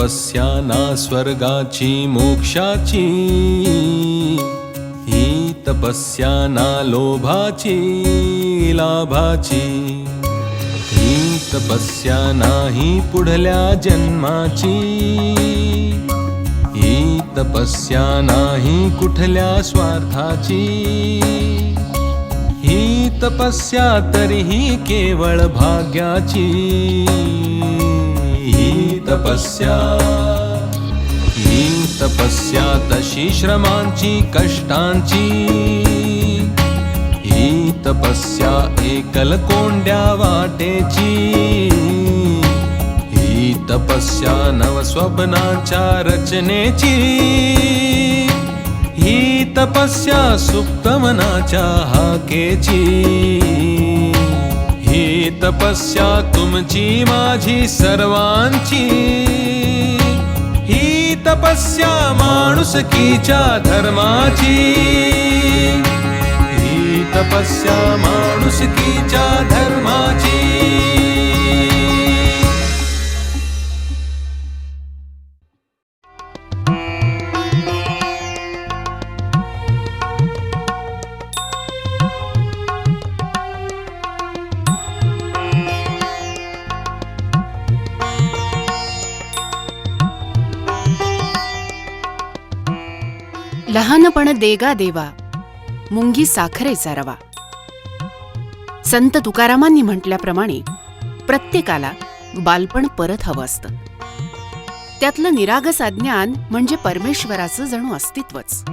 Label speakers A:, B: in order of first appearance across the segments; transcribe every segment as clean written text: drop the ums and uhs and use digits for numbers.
A: तपस्या ना स्वर्गाची मोक्षाची, ही तपस्या ना लोभाची लाभाची, ही तपस्या नाही पुढल्या जन्माची, ही तपस्या नाही कुठल्या स्वार्थाची, ही तपस्या तरीही केवळ भाग्याची, ही तपस्या तशी श्रमांची कष्टांची, ही तपस्या एकल कोंड्या वाटेची, ही तपस्या नवस्वप्नाच्या रचनेची, ही तपस्या सुप्त मनाच्या हाकेची, ही तपस्या तुमची माझी सर्वांची, ही तपस्या माणुसकीच्या धर्माची, ही तपस्या माणुसकीच्या धर्माची.
B: लहानपण देगा देवा, मुंगी साखरेचा रवा. संत तुकारामांनी म्हटल्याप्रमाणे प्रत्येकाला बालपण परत हवं असतं. त्यातलं निरागस अज्ञान म्हणजे परमेश्वराचं जणू अस्तित्वच.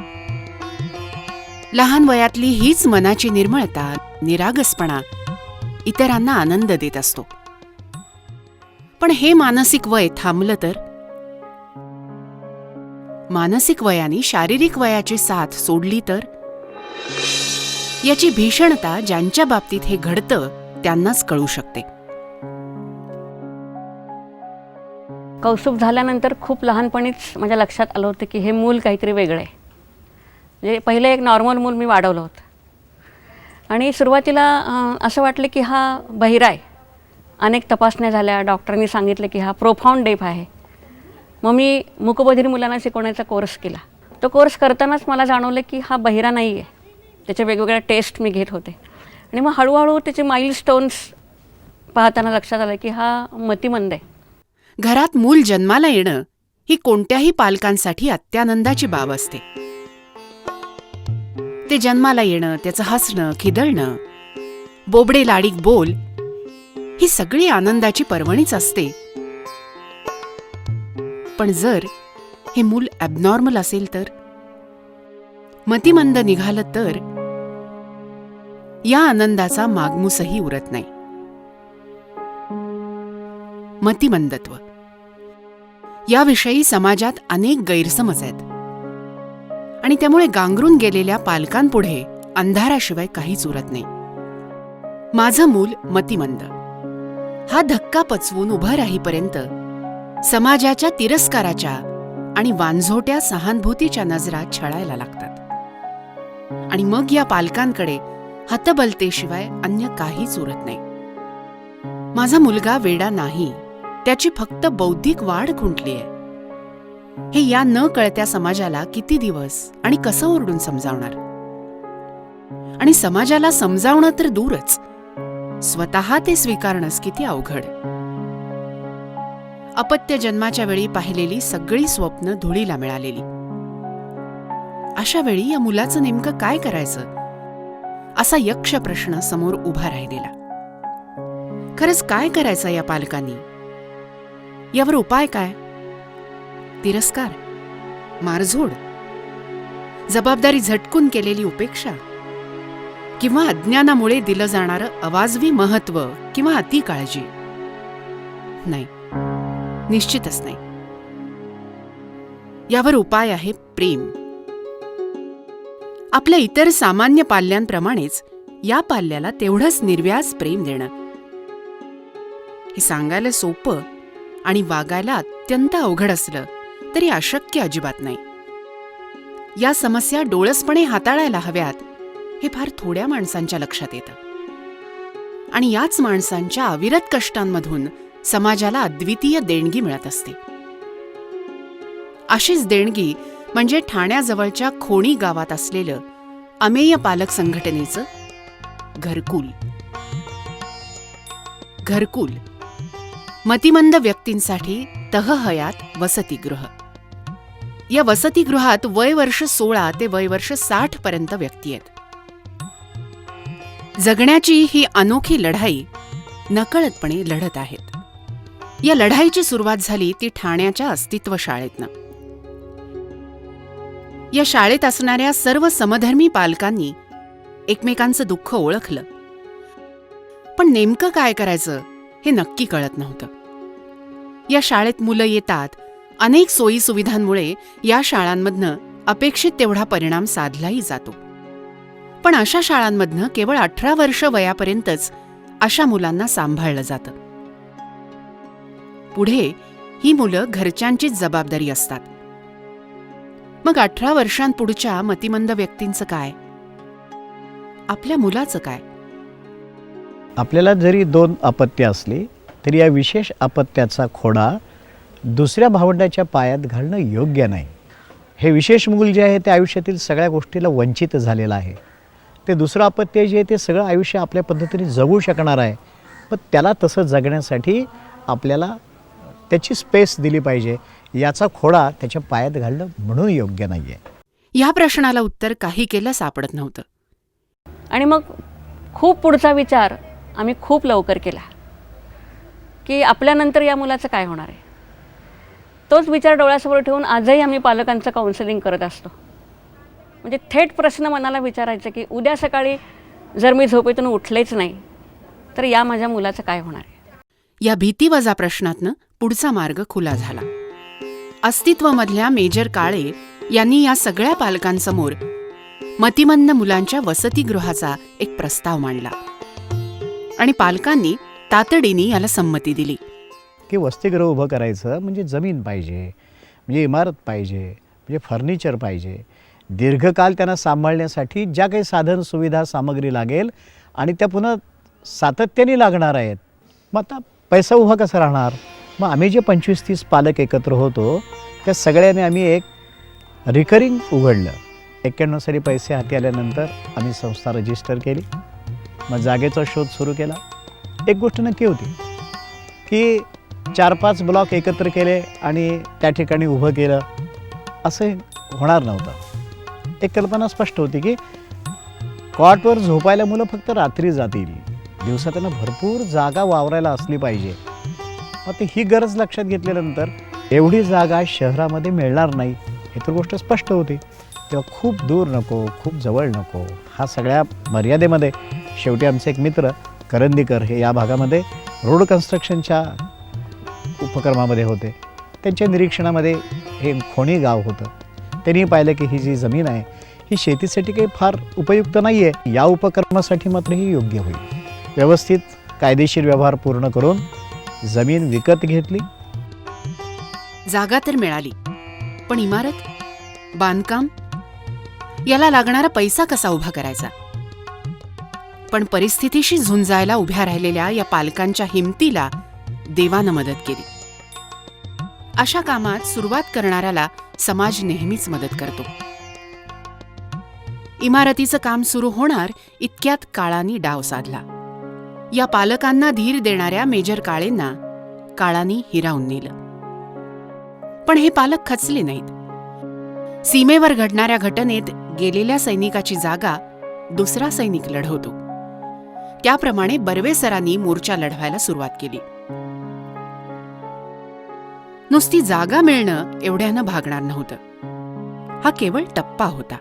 B: लहान वयातली हीच मनाची निर्मळता, निरागसपणा इतरांना आनंद देत असतो. पण हे मानसिक वय थांबलं तर? मानसिक वयाने शारीरिक वयाची साथ सोडली तर? याची भीषणता ज्यांच्या बाबतीत हे घडतं त्यांनाच कळू शकते.
C: कौस्तुभ झाल्यानंतर खूप लहानपणीच माझ्या लक्षात आलं होतं की हे मूल काहीतरी वेगळं आहे. म्हणजे पहिलं एक नॉर्मल मूल मी वाढवलं होतं आणि सुरुवातीला असं वाटलं की हा बहिरा आहे. अनेक तपासण्या झाल्या, डॉक्टरांनी सांगितलं की हा प्रोफाऊंड डेफ आहे. मग मी मूकबधिर मुलांना शिकवण्याचा कोर्स केला. तो कोर्स करतानाच मला जाणवलं की हा बहिरा नाही आहे. त्याच्या वेगवेगळ्या टेस्ट मी घेत होते आणि मग हळूहळू त्याचे माइलस्टोन्स पाहताना लक्षात आलं की हा मतिमंद आहे.
B: घरात मूल जन्माला येणं ही कोणत्याही पालकांसाठी अत्यानंदाची बाब असते. ते जन्माला येणं, त्याचं हसणं, खिदळणं, बोबडे लाडीक बोल ही सगळी आनंदाची पर्वणीच असते. पण जर हे मूल ॲबनॉर्मल असेल तर, मतिमंद निघालं तर या आनंदाचा मागमूसही उरत नाही. मतिमंदत्व याविषयी समाजात अनेक गैरसमज आहेत आणि त्यामुळे गांगरून गेलेल्या पालकांपुढे अंधाराशिवाय काहीच उरत नाही. माझं मूल मतिमंद हा धक्का पचवून उभं राहीपर्यंत समाजाच्या तिरस्काराच्या आणि वांझोट्या सहानुभूतीच्या नजरा छळायला लागतात आणि मग या पालकांकडे हतबलतेशिवाय अन्य काहीच उरत नाही. माझा मुलगा वेडा नाही, त्याची फक्त बौद्धिक वाढ खुंटली आहे, हे या न कळत्या समाजाला किती दिवस आणि कसं ओरडून समजावणार? आणि समाजाला समजावणं तर दूरच, स्वतः ते स्वीकारणंच किती अवघड. अपत्य जन्माच्या वेळी पाहिलेली सगळी स्वप्न धुळीला मिळालेली. अशा वेळी या मुलाचं नेमकं काय करायचं असा यक्ष प्रश्न समोर उभा राहिलेला. खरंच काय करायचं या पालकांनी? यावर उपाय काय? तिरस्कार, मारझोड, जबाबदारी झटकून केलेली उपेक्षा, किंवा अज्ञानामुळे दिलं जाणारं अवाजवी महत्त्व किंवा अतिकाळजी? नाही, निश्चितच नाही. यावर उपाय आहे प्रेम. आपल्या इतर सामान्य पाल्यांप्रमाणेच या पाल्याला तेवढंच निर्व्याज प्रेम देणं. हे सांगायला सोपं आणि वागायला अत्यंत अवघड असलं तरी अशक्य अजिबात नाही. या समस्या डोळसपणे हाताळायला हव्यात हे फार थोड्या माणसांच्या लक्षात येतं. आणि याच माणसांच्या अविरत कष्टांमधून समाजाला अद्वितीय देणगी मिळत असते. अशीच देणगी म्हणजे ठाण्याजवळच्या खोणी गावात असलेलं अमेय पालक संघटनेचं घरकुल. घरकुल मतिमंद व्यक्तींसाठी तहहयात वसतिगृह. या वसतिगृहात वय वर्ष 16 ते वय वर्ष 60 पर्यंत व्यक्ती आहेत. जगण्याची ही अनोखी लढाई नकळतपणे लढत आहेत. या लढाईची सुरुवात झाली ती ठाण्याच्या अस्तित्व शाळेतनं. या शाळेत असणाऱ्या सर्व समधर्मी पालकांनी एकमेकांचं दुःख ओळखलं, पण नेमकं काय करायचं हे नक्की कळत नव्हतं. या शाळेत मुलं येतात. अनेक सोयी सुविधांमुळे या शाळांमधनं अपेक्षित तेवढा परिणाम साधलाही जातो. पण अशा शाळांमधनं केवळ 18 वर्ष वयापर्यंतच अशा मुलांना सांभाळलं जातं. पुढे ही मुलं घरच्यांचीच जबाबदारी असतात. मग 18 वर्षांपुढच्या मतिमंद व्यक्तींचं काय? आपल्या मुलाचं काय?
D: आपल्याला जरी 2 अपत्य असली तरी या विशेष अपत्याचा खोडा दुसऱ्या भावंडाच्या पायात घालणं योग्य नाही. हे विशेष मूल जे आहे ते आयुष्यातील सगळ्या गोष्टीला वंचित झालेलं आहे. ते दुसरं अपत्य जे आहे ते सगळं आयुष्य आपल्या पद्धतीने जगू शकणार आहे, पण त्याला तसं जगण्यासाठी आपल्याला त्याची स्पेस दिली पाहिजे. याचा खोडा त्याच्या पायात घालणं म्हणून योग्य नाही आहे.
B: या प्रश्नाला उत्तर काही केलं सापडत नव्हतं.
C: आणि मग खूप पुढचा विचार आम्ही खूप लवकर केला की आपल्यानंतर या मुलाचं काय होणार आहे. तोच विचार डोळ्यासमोर ठेवून आजही आम्ही पालकांचं काउन्सिलिंग करत असतो. म्हणजे थेट प्रश्न मनाला विचारायचं की उद्या सकाळी जर मी झोपेतून उठलेच नाही तर या माझ्या मुलाचं काय होणार आहे.
B: या भीतीवजा प्रश्नातनं पुढचा मार्ग खुला झाला. अस्तित्वमधल्या मेजर काळे यांनी या सगळ्या पालकांसमोर मतिमंद मुलांच्या वसतिगृहाचा एक प्रस्ताव मांडला आणि पालकांनी तातडीने याला संमती दिली.
D: की वसतिगृह उभं करायचं म्हणजे जमीन पाहिजे, म्हणजे इमारत पाहिजे, म्हणजे फर्निचर पाहिजे. दीर्घकाल त्यांना सांभाळण्यासाठी ज्या काही साधन सुविधा सामग्री लागेल आणि त्या पुन्हा सातत्याने लागणार आहेत. मग आता पैसा उभा कसा राहणार? मग आम्ही जे 25-30 पालक एकत्र होतो त्या सगळ्यांनी आम्ही एक रिकरिंग उघडलं. 91 साली पैसे हाती आल्यानंतर आम्ही संस्था रजिस्टर केली. मग जागेचा शोध सुरू केला. एक गोष्ट नक्की होती की 4-5 ब्लॉक एकत्र केले आणि त्या ठिकाणी उभं केलं असं होणार नव्हतं. एक कल्पना स्पष्ट होती की कॉटवर झोपायला मुलं फक्त रात्री जातील, दिवसा त्यांना भरपूर जागा वावरायला असली पाहिजे. मग ते ही गरज लक्षात घेतल्यानंतर एवढी जागा शहरामध्ये मिळणार नाही हे तर गोष्ट स्पष्ट होती. तेव्हा खूप दूर नको, खूप जवळ नको, हा सगळ्या मर्यादेमध्ये शेवटी आमचे एक मित्र करंदीकर हे या भागामध्ये रोड कन्स्ट्रक्शनच्या उपक्रमामध्ये होते. त्यांच्या निरीक्षणामध्ये हे खोणी गाव होतं. त्यांनी पाहिलं की ही जी जमीन आहे ही शेतीसाठी काही फार उपयुक्त नाही आहे. या उपक्रमासाठी मात्र ही योग्य होईल. व्यवस्थित कायदेशीर व्यवहार पूर्ण करून जमीन विकत घेतली.
B: जागा तर मिळाली, पण इमारत, बांधकाम याला लागणारा पैसा कसा उभा करायचा? पण परिस्थितीशी झुंजायला उभ्या राहिलेल्या या पालकांच्या हिमतीला देवानं मदत केली. अशा कामात सुरुवात करणाऱ्याला समाज नेहमीच मदत करतो. इमारतीचं काम सुरू होणार इतक्यात काळानी डाव साधला. या पालकांना धीर देणाऱ्या मेजर काळेंना काळानी हिरावून नेलं. पण हे पालक खचले नाहीत. सीमेवर घडणाऱ्या घटनेत गेलेल्या सैनिकाची जागा दुसरा सैनिक लढवतो, त्याप्रमाणे बर्वे सरांनी मोर्चा लढवायला सुरुवात केली. नुसती जागा मिळणं एवढ्यानं भागणार नव्हतं. हा केवळ टप्पा होता.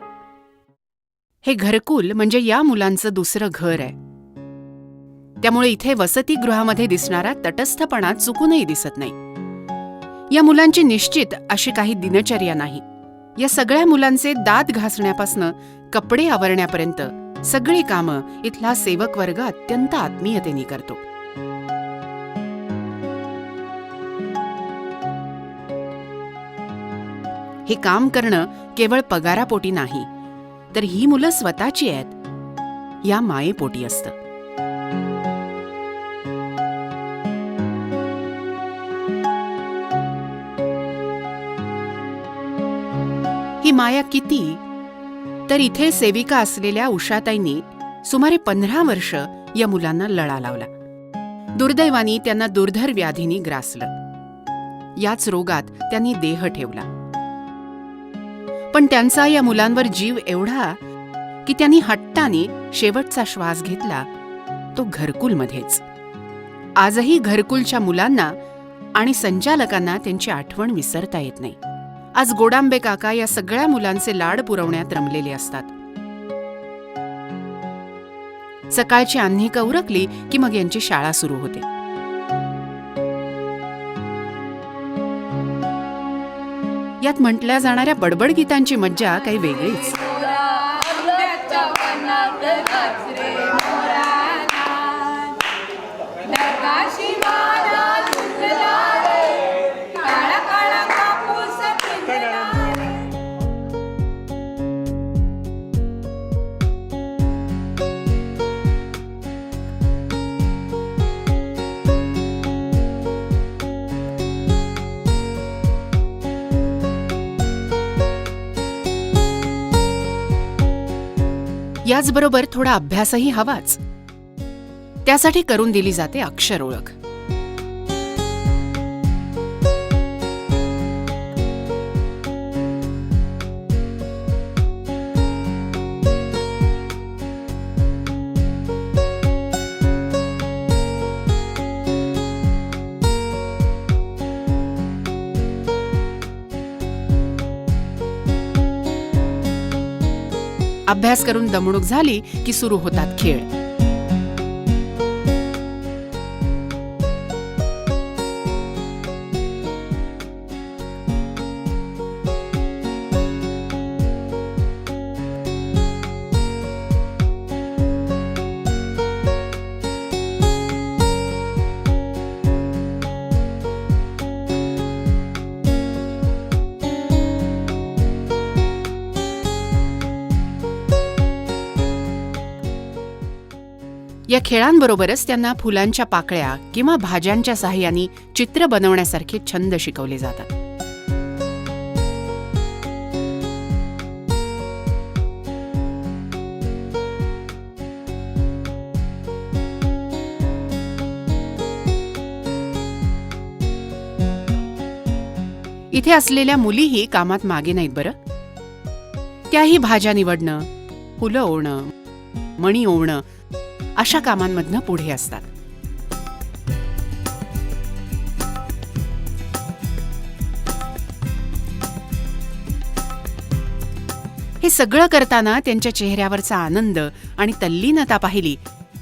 B: हे घरकुल म्हणजे या मुलांचं दुसरं घर आहे. त्यामुळे इथे वसतिगृहामध्ये दिसणारा तटस्थपणा चुकूनही दिसत नाही. या मुलांची निश्चित अशी काही दिनचर्या नाही. या सगळ्या मुलांचे दात घासण्यापासनं कपडे आवरण्यापर्यंत सगळी कामं इथला सेवक वर्ग अत्यंत आत्मीयतेने करतो. हे काम करणं केवळ पगारापोटी नाही, तर ही मुलं स्वतःची आहेत या मायेपोटी असतं. ही माया किती, तर इथे सेविका असलेल्या उषाताईंनी सुमारे 15 वर्ष या मुलांना लळा लावला. दुर्दैवानी त्यांना दुर्धर व्याधीने ग्रासलं. याच रोगात त्यांनी देह ठेवला. पण त्यांचा या मुलांवर जीव एवढा की त्यांनी हट्टाने शेवटचा श्वास घेतला, तो घरकुलमध्येच. आजही घरकुलच्या मुलांना आणि संचालकांना त्यांची आठवण विसरता येत नाही. आज गोडांबे काका या सगळ्या मुलांचे लाड पुरवण्यात रमलेले असतात. सकाळची आन्हिका उरकली की मग यांची शाळा सुरू होते. यात म्हटल्या जाणाऱ्या बडबड गीतांची मज्जा काही वेगळीच. याचबरोबर थोडा अभ्यासही हवाच. त्यासाठी करून दिली जाते अक्षर ओळख. अभ्यास करून दमणूक झाली की सुरू होतात खेळ. या खेळांबरोबरच त्यांना फुलांच्या पाकळ्या किंवा भाज्यांच्या साहाय्याने चित्र बनवण्यासारखे छंद शिकवले जातात. इथे असलेल्या मुलीही कामात मागे नाहीत बरं. त्याही भाज्या निवडणं, फुलं ओवणं, मणी ओवणं अशा कामांमधनं पुढे असतात. हे सगळं करताना त्यांच्या चेहऱ्यावरचा आनंद आणि तल्लीनता पाहिली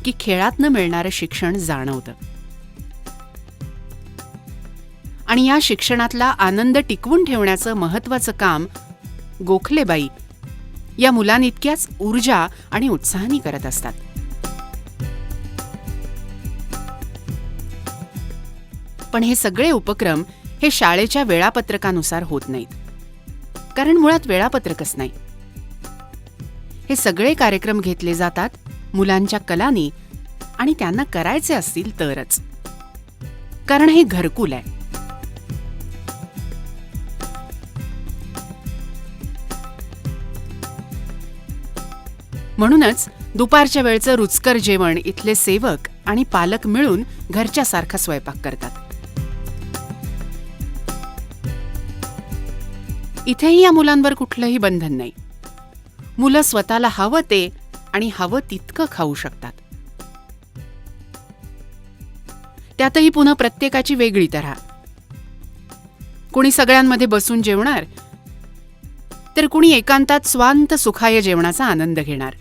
B: की खेळातनं मिळणारं शिक्षण जाणवतं. आणि या शिक्षणातला आनंद टिकवून ठेवण्याचं महत्वाचं काम गोखलेबाई या मुलांइतक्याच ऊर्जा आणि उत्साहाने करत असतात. पण हे सगळे उपक्रम हे शाळेच्या वेळापत्रकानुसार होत नाहीत, कारण मुळात वेळापत्रकच नाही. हे सगळे कार्यक्रम घेतले जातात मुलांच्या कलानी आणि त्यांना करायचे असतील तरच, कारण हे घरकुल आहे. म्हणूनच दुपारच्या वेळचं रुचकर जेवण इथले सेवक आणि पालक मिळून घरच्यासारखा स्वयंपाक करतात. इथेही या मुलांवर कुठलंही बंधन नाही. मुलं स्वतःला हवं ते आणि हवं तितकं खाऊ शकतात. त्यातही पुन्हा प्रत्येकाची वेगळी तऱ्हा. कुणी सगळ्यांमध्ये बसून जेवणार, तर कुणी एकांतात स्वांत सुखाय जेवणाचा आनंद घेणार.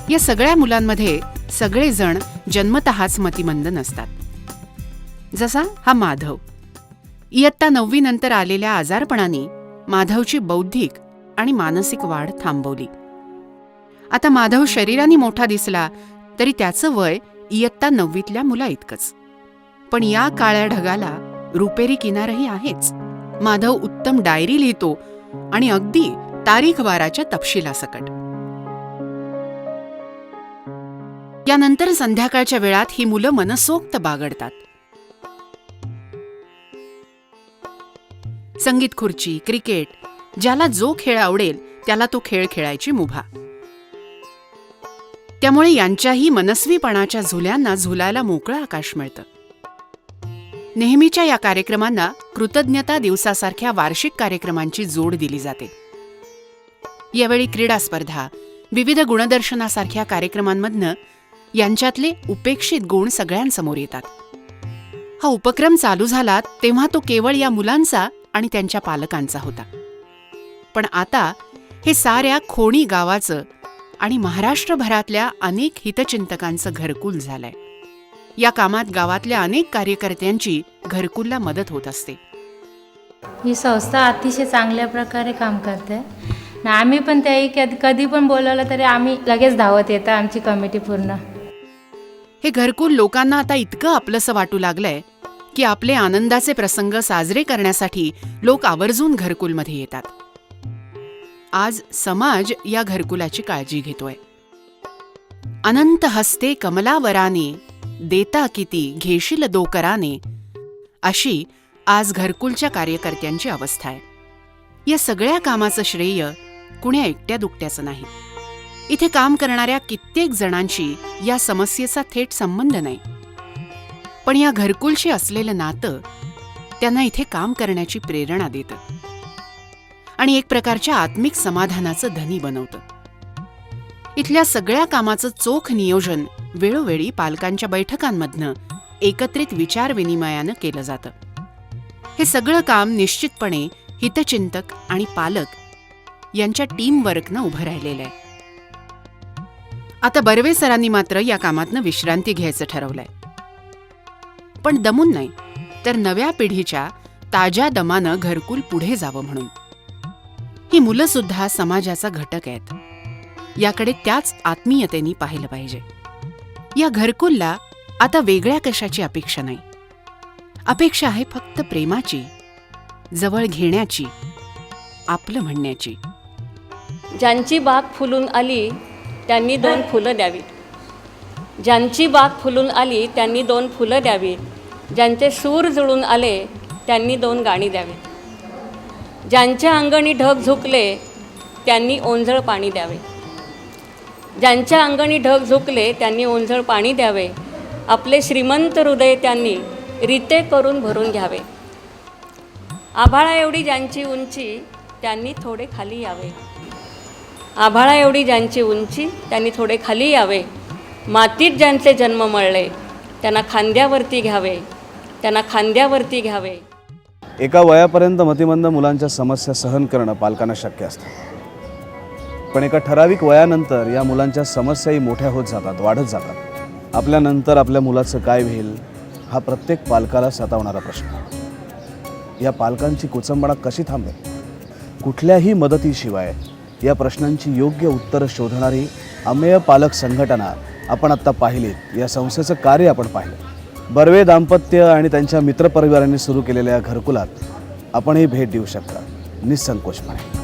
B: या सगळ्या मुलांमध्ये सगळेजण जन्मतःच मतिमंद नसतात. जसा हा माधव. इयत्ता 9वी नंतर आलेल्या आजारपणाने माधवची बौद्धिक आणि मानसिक वाढ थांबवली. आता माधव शरीराने मोठा दिसला तरी त्याचं वय इयत्ता 9वीतल्या मुला इतकंच. पण या काळ्या ढगाला रुपेरी किनारही आहेच. माधव उत्तम डायरी लिहितो आणि अगदी तारीखवाराच्या तपशिलासकट. यानंतर संध्याकाळच्या वेळात ही मुलं मनसोक्त बागडतात. संगीत खुर्ची, क्रिकेट, ज्याला जो खेळ आवडेल त्याला तो खेळ खेळायची मुभा. त्यामुळे यांच्याही मनस्वीपणाच्या झुल्यांना झुलायला मोकळं आकाश मिळतं. नेहमीच्या या कार्यक्रमांना कृतज्ञता दिवसासारख्या वार्षिक कार्यक्रमांची जोड दिली जाते. यावेळी क्रीडा स्पर्धा, विविध गुणदर्शनासारख्या कार्यक्रमांमधनं यांच्यातले उपेक्षित गुण सगळ्यांसमोर येतात. हा उपक्रम चालू झाला तेव्हा तो केवळ या मुलांचा आणि त्यांच्या पालकांचा होता. पण आता हे साऱ्या खोणी गावाचं आणि महाराष्ट्रभरातल्या अनेक हितचिंतकांचं घरकुल झालंय. या कामात गावातल्या अनेक कार्यकर्त्यांची घरकुलला मदत होत असते.
E: ही संस्था अतिशय चांगल्या प्रकारे काम करते. आम्ही पण त्याही कधी पण बोलवलं तरी आम्ही लगेच धावत येतं, आमची कमिटी पूर्ण.
B: हे घरकुल लोकांना आता इतकं आपलंसं वाटू लागलंय की आपले आनंदाचे प्रसंग साजरे करण्यासाठी लोक आवर्जून घरकुलमध्ये येतात. आज समाज या घरकुलाची काळजी घेतोय. अनंत हस्ते कमलावराने, देता किती घेशील दोकराने, अशी आज घरकुलच्या कार्यकर्त्यांची अवस्था आहे. या सगळ्या कामाचं श्रेय कुण्या एकट्या दुकट्याचं नाही. इथे काम करणाऱ्या कित्येक जणांशी या समस्येचा थेट संबंध नाही. पण या घरकुलशी असलेलं नातं त्यांना इथे काम करण्याची प्रेरणा देतं आणि एक प्रकारच्या आत्मिक समाधानाचं धनी बनवतं. इथल्या सगळ्या कामाचं चोख नियोजन वेळोवेळी पालकांच्या बैठकांमधनं एकत्रित विचारविनिमयानं केलं जातं. हे सगळं काम निश्चितपणे हितचिंतक आणि पालक यांच्या टीमवर्कनं उभं राहिलेलं आहे. आता बर्वे सरांनी मात्र या कामातनं विश्रांती घ्यायचं ठरवलंय. पण दमून नाही, तर नव्या पिढीच्या ताज्या दमानं घरकुल पुढे जावं म्हणून. ही मुलं सुद्धा समाजाचा घटक आहेत. याकडे त्याच आत्मीयतेने पाहिलं पाहिजे. या घरकुलला आता वेगळ्या कशाची अपेक्षा नाही. अपेक्षा आहे फक्त प्रेमाची, जवळ घेण्याची, आपलं म्हणण्याची.
C: ज्यांची बाग फुलून आली त्यांनी 2 फुलं द्यावीत. ज्यांची बाग फुलून आली त्यांनी 2 फुलं द्यावीत. ज्यांचे सूर जुळून आले त्यांनी 2 गाणी द्यावीत. ज्यांच्या अंगणी ढग झुकले त्यांनी ओंजळ पाणी द्यावे. ज्यांच्या अंगणी ढग झुकले त्यांनी ओंजळ पाणी द्यावे. आपले श्रीमंत हृदय त्यांनी रीते करून भरून घ्यावे. आभाळा एवढी ज्यांची उंची त्यांनी थोडे खाली यावे. आभाळा एवढी ज्यांची उंची त्यांनी थोडे खाली यावे. मातीत ज्यांचे जन्म मळले त्यांना खांद्यावरती घ्यावे. त्यांना खांद्यावरती घ्यावे.
F: एका वयापर्यंत मतिमंद मुलांच्या समस्या सहन करणं पालकांना शक्य असतं. पण एका ठराविक वयानंतर या मुलांच्या समस्याही मोठ्या होत जातात, वाढत जातात. आपल्यानंतर आपल्या मुलाचं काय होईल हा प्रत्येक पालकाला सतावणारा प्रश्न. या पालकांची कुचंबणा कशी थांबेल? कुठल्याही मदतीशिवाय या प्रश्नांची योग्य उत्तरं शोधणारी अमेय पालक संघटना आपण आत्ता पाहिलीत. या संस्थेचं कार्य आपण पाहिलं. बर्वे दाम्पत्य आणि त्यांच्या मित्रपरिवारांनी सुरू केलेल्या या घरकुलात आपणही भेट देऊ शकता निसंकोचपणे.